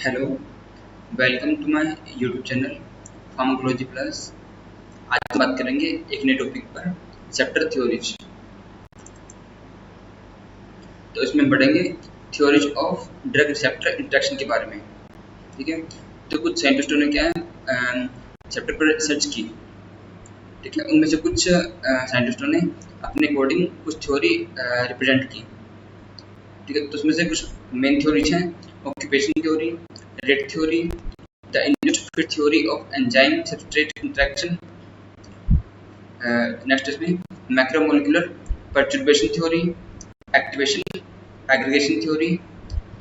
Hello, welcome to my YouTube channel pharmacology plus. आज हम बात करेंगे एक नए टॉपिक पर, रिसेप्टर थ्योरीज। तो इसमें पढ़ेंगे theories of drug receptor interaction के बारे में। ठीक है, तो कुछ साइंटिस्टों ने क्या है रिसेप्टर पर रिसर्च की। ठीक है, उनमें से कुछ साइंटिस्टों ने अपने अकॉर्डिंग कुछ थ्योरी रिप्रेजेंट की। ठीक है, तो उसमें से कुछ मेन थ्योरीज हैं: occupation theory, rate theory, the induced fit theory of enzyme substrate interaction, next इसमें macromolecular perturbation theory, activation aggregation theory,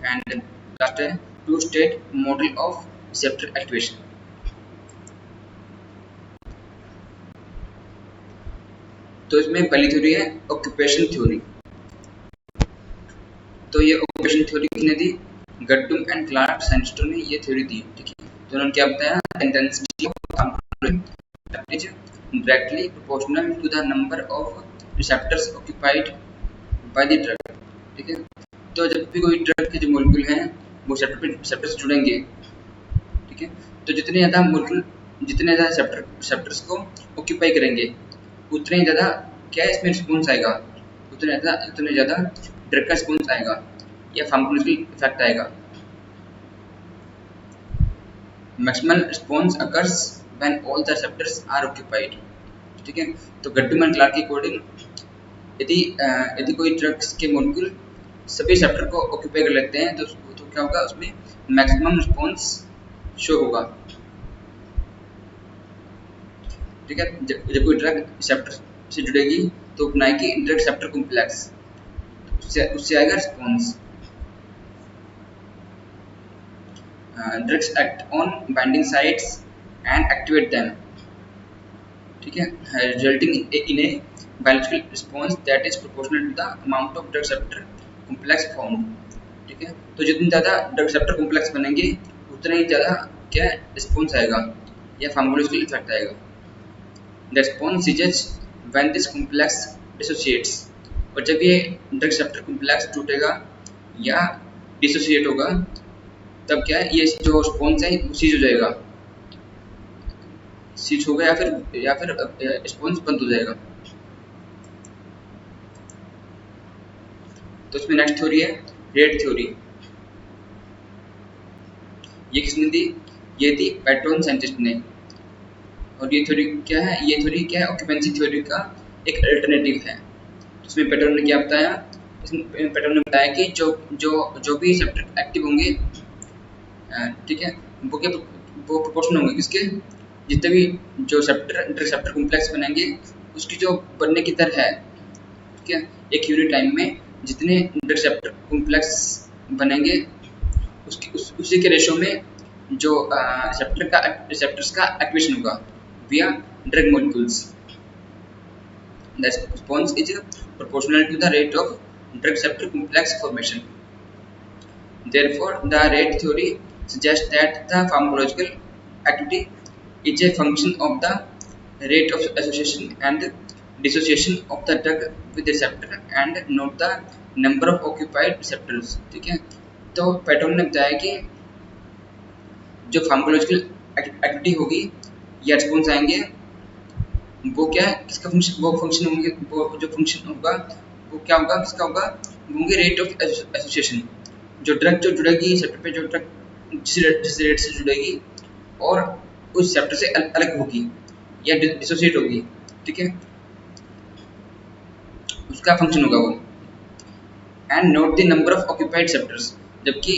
and last है two state model of receptor activation. तो इसमें पहली थ्योरी है ऑक्यूपेशन थ्योरी। तो ये occupation theory किसने दी? गट्टुम and Clark साइंटिस्टों ने ये थ्योरी दी। ठीक है, तो उन्होंने क्या बताया? Intensity of complete is directly proportional to the number of receptors occupied by the drug. ठीक है, तो जब भी कोई ड्रग के जो मॉलिक्यूल हैं वो रिसेप्टर से जुड़ेंगे, ठीक है, तो जितने ज़्यादा मॉलिक्यूल जितने ज़्यादा रिसेप्टर्स को ऑक्यूपाई करेंगे उतने ज़्यादा क्या इसमें रिस्पॉन्स आएगा, उतने ज़्यादा ड्रग का रिस्पॉन्स आएगा या फार्माकोलॉजिकल इफेक्ट आएगा। Maximal response occurs when all the receptors are occupied. ठीक है, तो गट्टुम एंड क्लार्क के अकॉर्डिंग यदि कोई ड्रग्स के मॉलिक्यूल सभी रिसेप्टर को ऑक्यूपाई कर लेते हैं तो क्या होगा, उसमें मैक्सिमम रिस्पॉन्स शो होगा। ठीक है, जब कोई ड्रग रिसेप्टर से जुड़ेगी तो बनाएगी ड्रग रिसेप्टर कॉम्प्लेक्स, उससे आएगा response. Drugs act on binding sites and activate them. ठीक है, resulting in A biological response that is proportional to the amount of drug receptor complex formed। ठीक है, तो जितने ज़्यादा ड्रग रिसेप्टर कॉम्प्लेक्स बनेंगे उतना ही ज़्यादा क्या रिस्पॉन्स आएगा या फार्माकोलॉजिकल इफेक्ट आएगा। The response is when this complex dissociates. और जब ये ड्रग रिसेप्टर कॉम्प्लेक्स टूटेगा या डिसोसिएट होगा तब क्या है, ये जो रिस्पॉन्स है वो सीज हो जाएगा, सीज होगा या फिर रिस्पॉन्स बंद हो जाएगा। तो इसमें नेक्स्ट थ्योरी है रेट थ्योरी। ये किसने दी? ये दी पैटर्न साइंटिस्ट ने। और ये थ्योरी क्या है? ये थ्योरी क्या है? ऑक्यूपेंसी थ्योरी का एक अल्टरनेटिव है। इसमें पैटर्न ने क्या बताया? इसमें पैटर्न ने बताया कि जो भी रिसेप्टर एक्टिव होंगे, ठीक है, वो प्रोपोर्शनल होंगे किसके? जितने भी जो रिसेप्टर कॉम्प्लेक्स बनेंगे उसकी जो बनने की दर है, ठीक है, एक यूनिट टाइम में जितने रिसेप्टर कॉम्प्लेक्स बनेंगे उसी के रेशो में जो रिसेप्टर्स का एक्टिवेशन होगा via drug molecules. The response is proportional to the rate of drug receptor complex formation. Therefore, the rate theory suggests that the pharmacological activity is a function of the rate of association and dissociation of the drug with the receptor and not the number of occupied receptors। ठीक है, तो pattern ने बताया कि जो pharmacological activity होगी या response आएंगे वो क्या है, किसका फंक्शन, वो फंक्शन होंगे, वो जो फंक्शन होगा वो क्या होगा, किसका होगा? वो होंगे रेट ऑफ एसोसिएशन। जो ड्रग जो जुड़ेगी रिसेप्टर पे, जो ड्रग जिस रेट से जुड़ेगी और उस रिसेप्टर से अलग होगी या डिसोसिएट होगी, ठीक है, उसका फंक्शन होगा वो। And note the number of occupied receptors. जबकि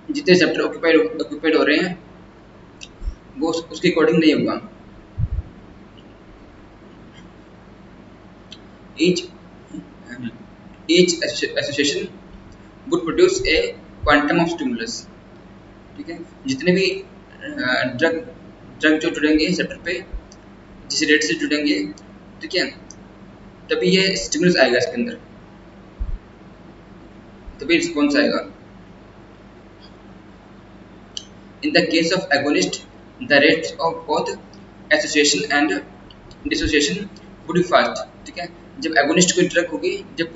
जितने रिसेप्टर ऑक्यूपाइड हो रहे हैं वो उसके अकॉर्डिंग नहीं होगा। each association would produce a quantum of stimulus। ठीक है, जितने भी ड्रग जो जुड़ेंगे रिसेप्टर पे जिस रेट से जुड़ेंगे, ठीक है, तभी ये स्टिमुलस आएगा इसके अंदर, तभी रिस्पॉन्स आएगा। In the case of agonist the rates of both association and dissociation would be fast. ठीक है, जब एगोनिस्ट कोई ड्रग होगी, जब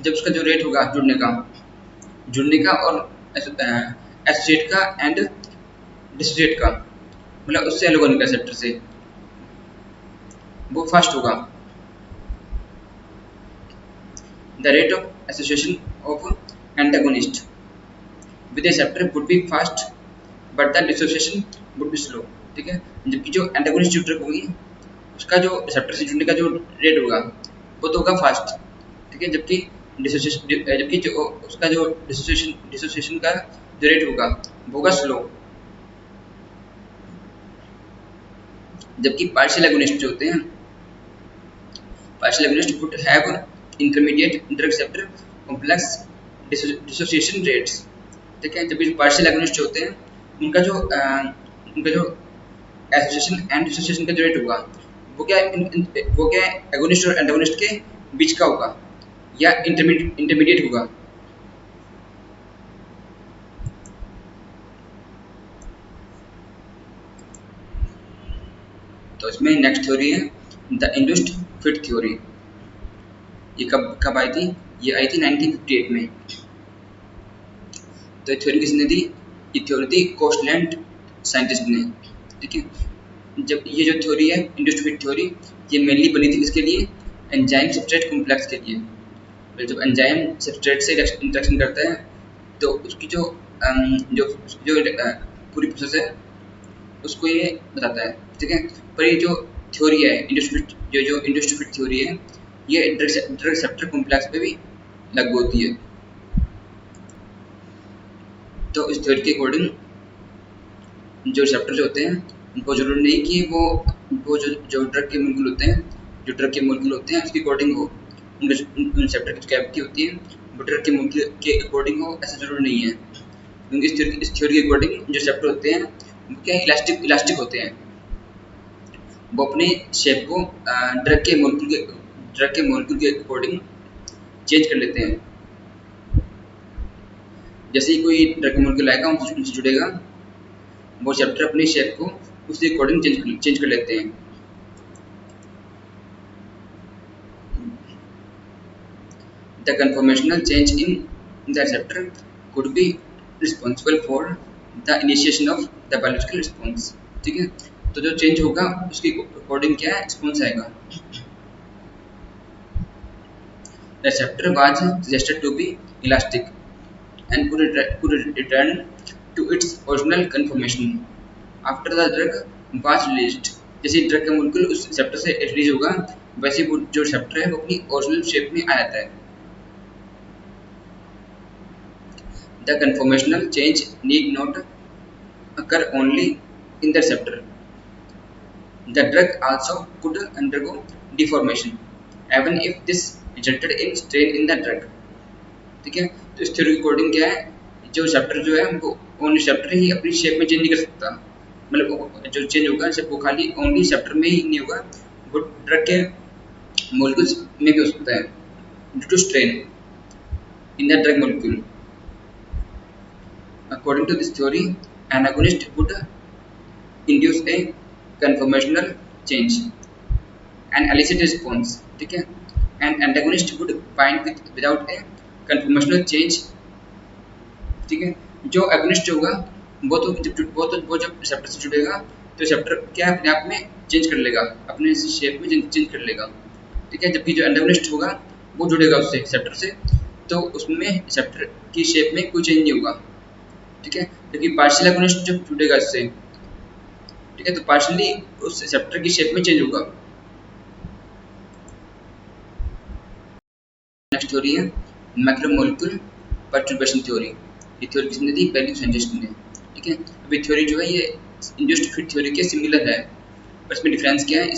उसका जो रेट होगा जुड़ने का और एसोसिएट का एंड डिसोसिएट का, मतलब उससे अलग होने का रिसेप्टर से, वो फास्ट होगा। The rate of association of antagonist with receptor would be fast but the dissociation would be slow. ठीक है, जबकि जो एंटागोनिस्ट ड्रग होगी उसका जो रिसेप्टर से जुड़ने का जो रेट होगा वो तो होगा फास्ट। ठीक है, जबकि जो उसका जो डिसोसिएशन का जो रेट होगा वो होगा स्लो। जबकि पार्शियल एगोनिस्ट जो होते हैं, partial agonist would have intermediate drug receptor complex dissociation rates. ठीक है, जबकि पार्शियल एगोनिस्ट जो होते हैं उनका जो एसोसिएशन एंड डिसोसिएशन का जो रेट होगा वो क्या एगोनिस्ट और एंटागोनिस्ट के बीच का होगा या इंटरमीडिएट होगा। तो इसमें नेक्स्ट थ्योरी है द इंड्यूस्ड फिट थ्योरी। ये कब आई थी? ये आई थी 1958 में। तो थ्योरी किसने दी? ये थ्योरी थी कोस्टलैंड साइंटिस्ट ने। ठीक है, जब ये जो थ्योरी है इंड्यूस्ड फिट थ्योरी, ये मेनली बनी थी इसके लिए एंजाइम सब्सट्रेट कॉम्प्लेक्स के लिए। जब एंजाइम सब्सट्रेट से इंटरेक्शन करता है तो उसकी जो पूरी प्रोसेस है उसको ये बताता है। ठीक है, पर ये जो थ्योरी है इंड्यूस्ड फिट थ्योरी है, ये ड्रग रिसेप्टर कॉम्प्लेक्स पे भी लागू होती है। तो इस थ्योरी के अकॉर्डिंग जो रिसेप्टर जो होते हैं उनको जरूरी नहीं कि वो जो ड्रग के मोलिक्यूल होते हैं उसके अकॉर्डिंग हो, उन रिसेप्टर की कैविटी होती है वो ड्रग के मोलिक्यूल के अकॉर्डिंग हो, ऐसा जरूरी नहीं है। क्योंकि इस थ्योरी के अकॉर्डिंग जो रिसेप्टर होते हैं वो क्या इलास्टिक होते हैं, वो अपने शेप को ड्रग के मोलिक्यूल के अकॉर्डिंग चेंज कर लेते हैं। जैसे ही कोई ड्रग के मोलिक्यूल आएगा उनसे जुड़ेगा, वो रिसेप्टर अपने शेप को उसके अकॉर्डिंग चेंज कर लेते हैं। The conformational change in the receptor could be responsible for the initiation of the biological response। ठीक है, तो जो चेंज होगा उसके अकॉर्डिंग क्या है रिस्पॉन्स आएगा। The receptor was suggested to be elastic and could return to its original conformation after the drug was released। जैसे ड्रग का मोलिक्यूल उस रिसेप्टर से रिलीज होगा वैसे वो जो रिसेप्टर है वो अपनी ओरिजिनल शेप में आ जाता है। The conformational change need not occur only in the receptor. The drug also could undergo deformation, even if this resulted in strain in the drug। ठीक है, तो इस थ्योरी के अकॉर्डिंग क्या है, जो रिसेप्टर जो है वो ओनली रिसेप्टर ही अपनी शेप में चेंज नहीं कर सकता, मतलब जो चेंज होगा सिर्फ वो खाली ओनली रिसेप्टर में ही नहीं होगा, वो ड्रग के मोलिक्यूल्स में भी हो सकता है due to strain in the drug molecule. According to this theory, an agonist would induce a conformational change and elicit response। ठीक है, an antagonist would bind without a conformational change। ठीक है, जो agonist होगा वो जब रिसेप्टर से जुड़ेगा तो रिसेप्टर क्या अपने आप में चेंज कर लेगा, अपने शेप में चेंज कर लेगा। ठीक है, जबकि जो एंटागोनिस्ट होगा वो जुड़ेगा उससे रिसेप्टर से, तो उसमें रिसेप्टर की शेप में कोई चेंज नहीं होगा। ठीक है, क्योंकि पार्शियल एगोनिस्ट जब जुड़ेगा इससे, ठीक है, तो पार्शियली उस रिसेप्टर की शेप में चेंज होगा। नेक्स्ट थ्योरी है मैक्रोमोलेक्यूल परटर्बेशन थ्योरी। ये थ्योरी किसने दी? वैल्यू साइंटिस्ट ने। ठीक है, अभी थ्योरी जो है ये इंड्यूस्ड फिट थ्योरी के सिमिलर है, पर इसमें डिफरेंस क्या है?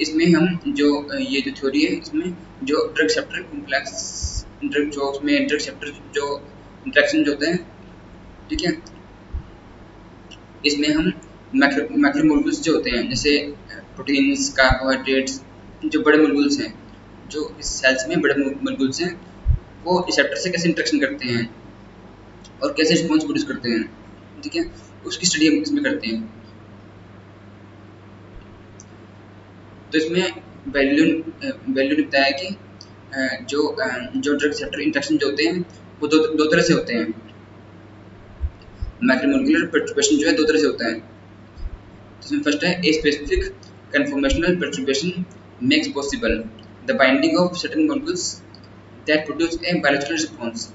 इसमें हम जो ये जो थ्योरी है इसमें जो ड्रग रिसेप्टर कॉम्प्लेक्स ड्रग जो उसमें ड्रग रिसेप्टर जो इंटरेक्शन जो होते हैं, ठीक है, इसमें हम मैक्रोमोलेक्यूल्स जो होते हैं जैसे प्रोटीन्स, कार्बोहाइड्रेट्स, जो बड़े मोलेक्यूल्स हैं, जो इस सेल्स में बड़े मोलेक्यूल्स हैं, वो रिसेप्टर से कैसे इंटरेक्शन करते हैं और कैसे रिस्पॉन्स प्रोड्यूस करते हैं, ठीक है, उसकी स्टडी हम इसमें करते हैं। तो इसमें वैल्यू ने बताया कि जो ड्रग रिसेप्टर इंटरेक्शन जो होते हैं वो दो तरह से होते हैं। मैक्रोमोलिकुलर परटर्बेशन जो है दो तरह से होता है। इसमें फर्स्ट है a specific conformational perturbation makes possible the binding of certain molecules that produce a biological response.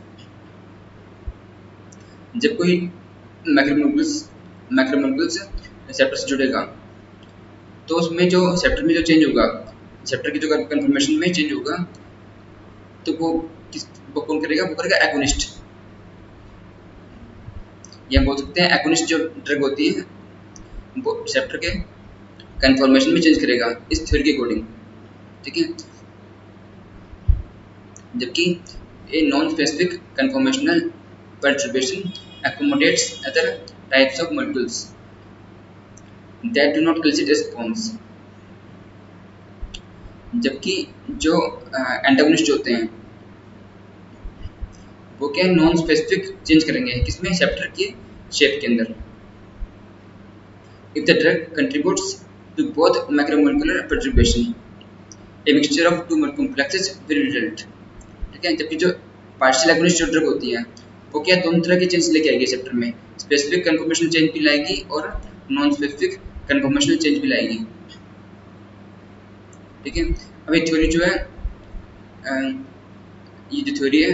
जब कोई मैक्रोमोलिक्यूल्स रिसेप्टर से जुड़ेगा तो उसमें जो रिसेप्टर में जो चेंज होगा, रिसेप्टर की जो कन्फर्मेशन में चेंज होगा, तो वो कौन करेगा? वो करेगा एगोनिस्ट, या बोल सकते हैं एगोनिस्ट जो ड्रग होती है वो रिसेप्टर के कन्फर्मेशन में चेंज करेगा इस थ्योरी के अकॉर्डिंग। ठीक है, जबकि a non specific conformational perturbation accommodates other types of molecules that do not elicit response। जबकि जो एंटागोनिस्ट होते हैं वो क्या नॉन स्पेसिफिक चेंज करेंगे किसमें? रिसेप्टर की शेप के अंदर। If the drug contributes to both macromolecular perturbation a mixture of two complexes will result. ठीक है, जबकि जो पार्शियल एगोनिस्ट जो ड्रग होती है वो क्या दोनों तरह के चेंज लेके आएगी रिसेप्टर में, स्पेसिफिक कन्फर्मेशनल चेंज भी लाएगी और नॉन स्पेसिफिक कन्फर्मेशनल चेंज भी लाएगी। ठीक है, अब ये थ्योरी जो है ये जो थ्योरी है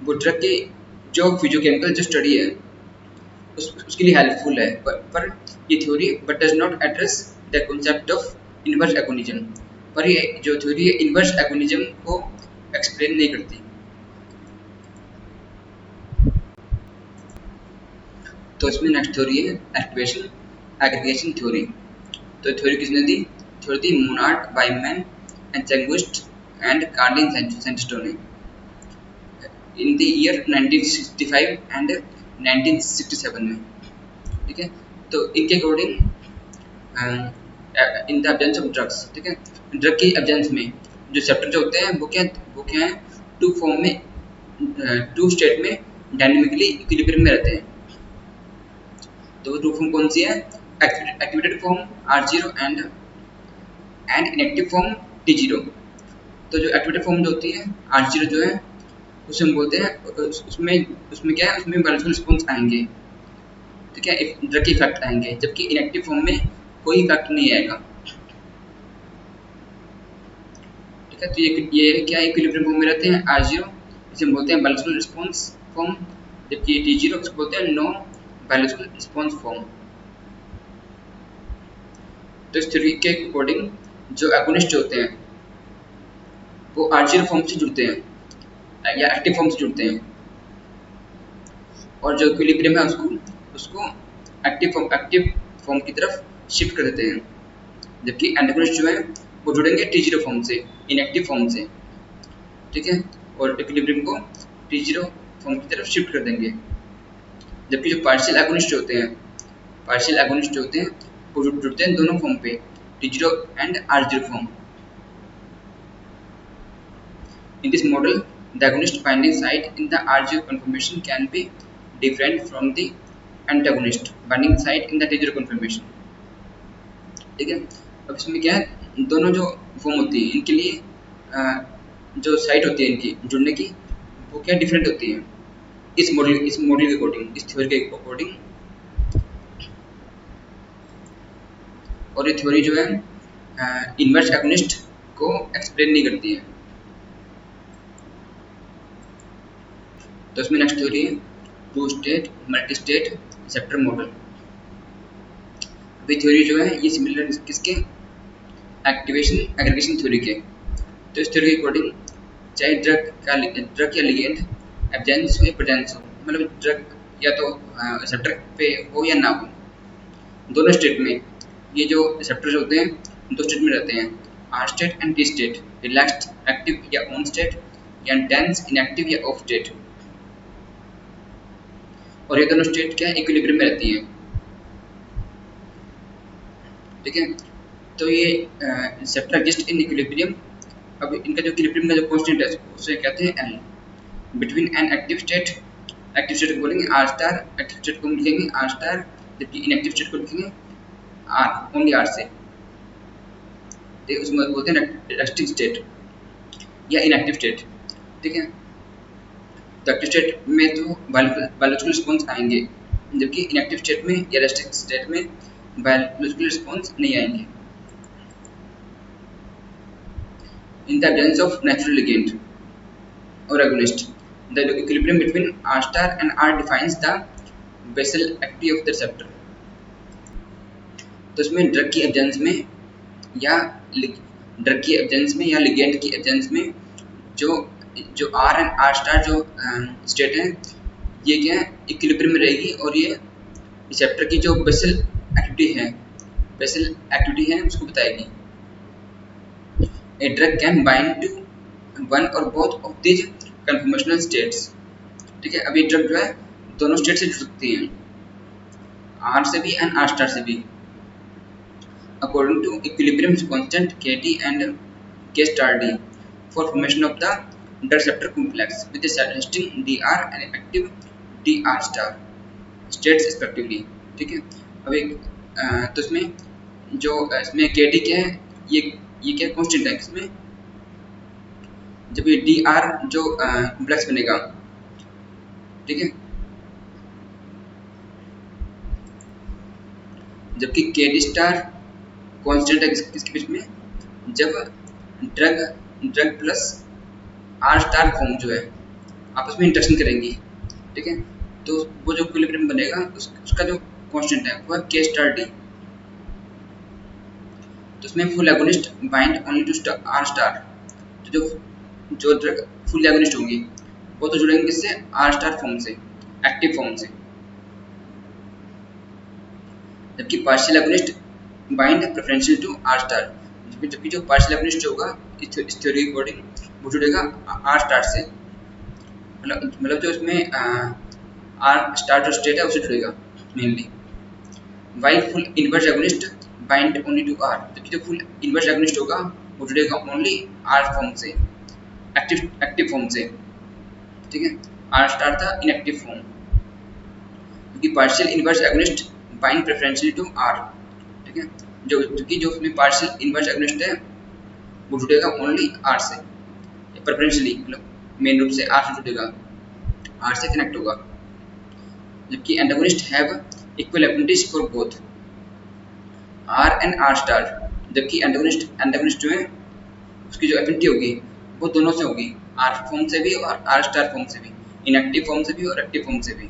वो ड्रग की जो फिजियोकेमिकल जो स्टडी है उसके लिए हेल्पफुल है, पर ये theory but does not address the concept of inverse agonism. पर ये जो थ्योरी है इनवर्स एगोनिज्म को एक्सप्लेन नहीं करती। तो इसमें नेक्स्ट थ्योरी है एक्टिवेशन एग्रीगेशन थ्योरी। तो थ्योरी किसने दी? थ्योरी दी Monod, Wyman and Changeux and Karlin सैंटिस्टो ने इन द ईयर 1965 एंड 1967 में। ठीक है, तो इनके according in the absence of drugs, ठीक है, ड्रग की एब्सेंस में जो रिसेप्टर जो होते हैं वो क्या है टू स्टेट में डायनेमिकली इक्विलिब्रियम में रहते हैं। तो टू फॉर्म कौन सी है? Activated form R0 and inactive form T0। तो जो एक्टिवेटेड फॉर्म जो होती है R0 जो है उसे हम बोलते हैं उसमें क्या है? उसमें बायोलॉजिकल रिस्पॉन्स आएंगे। ठीक है, ड्रग के इफेक्ट आएंगे, जबकि इनएक्टिव फॉर्म में कोई इफेक्ट नहीं आएगा। ठीक है, तो ये क्या इक्विलिब्रियम फॉर्म में रहते हैं R0, इसे हम बोलते हैं बायोलॉजिकल रिस्पॉन्स फॉर्म, जबकि T0 इसको बोलते हैं नो बायोलॉजिकल रिस्पॉन्स फॉर्म। तो इस थ्योरी के अकॉर्डिंग जो एगोनिस्ट होते हैं वो R0 फॉर्म से जुड़ते हैं या एक्टिव फॉर्म से जुड़ते हैं, और जो इक्विलिब्रियम है उसको एक्टिव फॉर्म की तरफ शिफ्ट कर देते हैं, जबकि एंटागोनिस्ट जो है वो जुड़ेंगे T0 फॉर्म से, इनएक्टिव फॉर्म से। ठीक है, और इक्विलिब्रियम को T0 फॉर्म की तरफ शिफ्ट कर देंगे, जबकि जो पार्शियल एगोनिस्ट होते हैं वो जुड़ते हैं दोनों फॉर्म पे, T0 and R0 form. In this model, the agonist binding site in the R0 conformation can be different from the antagonist binding site in the T0 conformation। ठीक है, अब इसमें क्या है, दोनों जो फॉर्म होती है इनके लिए जो साइट होती है इनकी जुड़ने की वो क्या डिफरेंट होती है इस मॉडल के अकॉर्डिंग, इस थ्योरी के अकॉर्डिंग। और ये थ्योरी जो है इनवर्स एगोनिस्ट को एक्सप्लेन नहीं करती है। तो इसमें नेक्स्ट थ्योरी है two state multi state receptor model. अभी थ्योरी जो है ये सिमिलर किसके? एक्टिवेशन एग्रीगेशन थ्योरी के। तो इस थ्योरी के अकॉर्डिंग चाहे ड्रग या लिगेंड एब्सेंस हो या प्रेजेंस हो, मतलब ड्रग या तो रिसेप्टर पे हो या ना हो, दोनों स्टेट में ये जो रिसेप्टर्स होते हैं दो स्टेट में रहते हैं, R state and T state, relaxed active या ऑन स्टेट, या टेंस इनएक्टिव या ऑफ स्टेट। और ये दोनों स्टेट क्या है? इक्विलिब्रियम में रहती हैं। ठीक है, तो ये रिसेप्टर एग्जिस्ट इन इक्विलिब्रियम। अब इनका जो इक्विलिब्रियम का जो कांस्टेंट है उसे कहते हैं L। Between an active state को बोलेंगे R स्टार, एक्टिव स्टेट को लिखेंगे R स्टार, जबकि इनएक्टिव स्टेट को लिखेंगे R, ओनली R से। ठीक है, उसमें बोलते हैं रेस्टिंग स्टेट या इनएक्टिव स्टेट। ठीक है, तो एक्टिव स्टेट में तो बायोलॉजिकल रिस्पॉन्स आएंगे, जबकि इनएक्टिव स्टेट में या रेस्टिंग स्टेट में बायोलॉजिकल रिस्पॉन्स नहीं आएंगे। In the absence of natural ligand or agonist, the equilibrium between R star and R defines the basal activity of the receptor. तो इसमें ड्रग की एब्सेंस में या लिगेंड की एब्सेंस में जो आर एंड आर स्टार जो स्टेट है, ये क्या है, इक्विलिब्रियम में रहेगी और ये रिसेप्टर की जो बेसल एक्टिविटी है उसको बताएगी। A drug can bind to one or both of these conformational states। ठीक है, अब ये ड्रग जो है दोनों स्टेट से जुड़ सकती हैं, आर से भी एंड आर स्टार से भी, according to equilibrium constant Kd and K star D for formation of the drug receptor complex with the suggesting Dr and active Dr star states respectively। ठीक है, अब एक तो इसमें Kd क्या है, ये क्या कांस्टेंट है इसमें, जब ये Dr जो कॉम्प्लेक्स बनेगा, ठीक है, जबकि Kd स्टार कांस्टेंट है किसके बीच में, जब drug plus R star form जो है आपस में इंटरेक्शन करेंगी। ठीक है, तो वो जो इक्विलिब्रियम बनेगा उसका जो कांस्टेंट है वो है K स्टार D। तो उसमें full agonist bind only to R star, तो जो ड्रग फुल एगोनिस्ट होंगी वो तो जुड़ेंगे किससे, आर स्टार फॉर्म से, एक्टिव फॉर्म से, जबकि partial agonist bind preferential to R star, जबकि जो पार्शियल एगोनिस्ट होगा इस थ्योरी अकॉर्डिंग वो जुड़ेगा आर स्टार से, मतलब जो इसमें आर स्टार जो स्टेट है उससे जुड़ेगा mainly. While full inverse agonist bind only to R, जबकि जो फुल इनवर्स एगोनिस्ट होगा वो जुड़ेगा ओनली आर फॉर्म से, एक्टिव फॉर्म से। ठीक है, आर स्टार था इनएक्टिव फॉर्म, क्योंकि partial inverse agonist bind preferentially to R. ठीक है, जो उसमें पार्शियल इनवर्स एगोनिस्ट है वो जुड़ेगा ओनली आर से, प्रेफरेंशियली मतलब मेन रूप से आर से जुड़ेगा, आर से कनेक्ट होगा, जबकि antagonist have equal affinities for both R and R star, जबकि एंटागोनिस्ट जो है उसकी जो एफिनिटी होगी वो दोनों से होगी, आर फॉर्म से भी और आर स्टार फॉर्म से भी, इनएक्टिव फॉर्म से भी और एक्टिव फॉर्म से भी।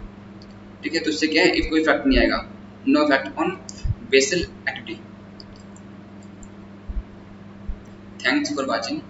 ठीक है, तो इससे क्या है, कोई इफेक्ट नहीं आएगा, no effect on basal activity. Thanks for watching.